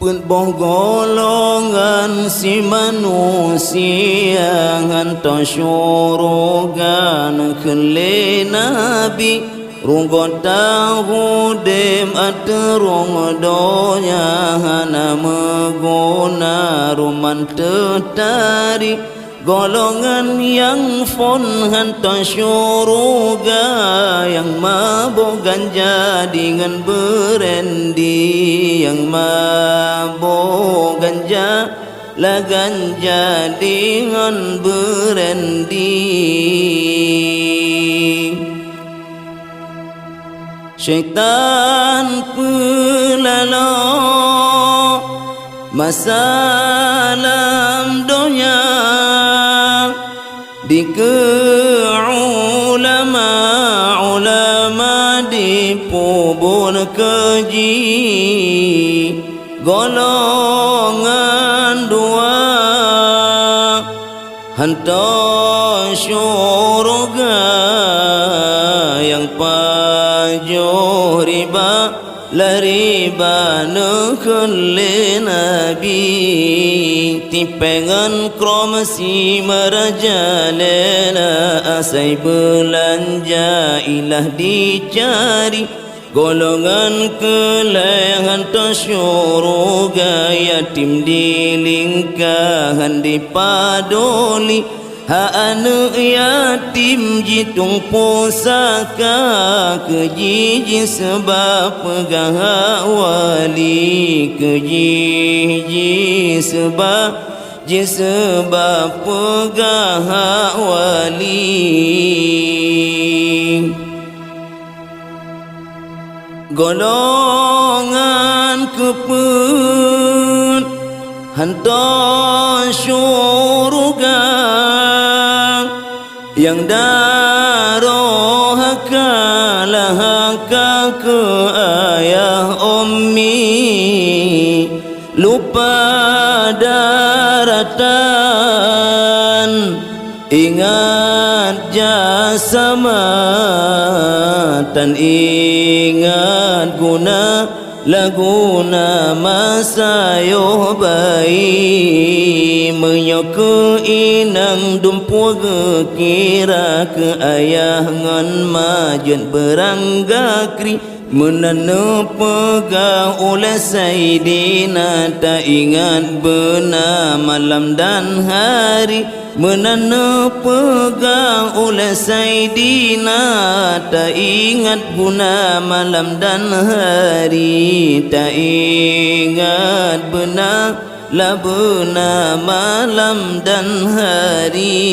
Boh golongan si manusia hantar syurugan kele nabi rugot tahu dem aterung donya hana meguna ruman tetari golongan yang fon hantar syuruga yang mabuk ganja dengan berendi yang mabuk ganja la ganja dengan berendi syaitan pelala masalam dunia di ke ulama di pubur keji golongan dua hantar syurga yang pajuh riba lari bana kele nabi tipengan kromasi merajalela asai belanja ilah dicari golongan kelehan tasyuruga yatim dilingkahan dipadoli anu yatim jitung pusaka kejiji sebab pegah wali kejiji sebab pegah wali golongan kepun hantar syurga yang darohaka lahaka ke ayah ummi lupa daratan ingat jasamatan ingat guna laguna masa yo bayi menyoku inang dumpu kira ke ayah ngan majen beranggakri menanu pega oleh Sayyidina tak ingat benar malam dan hari menanu pega oleh Sayyidina tak ingat guna malam dan hari tak ingat benar la benar malam dan hari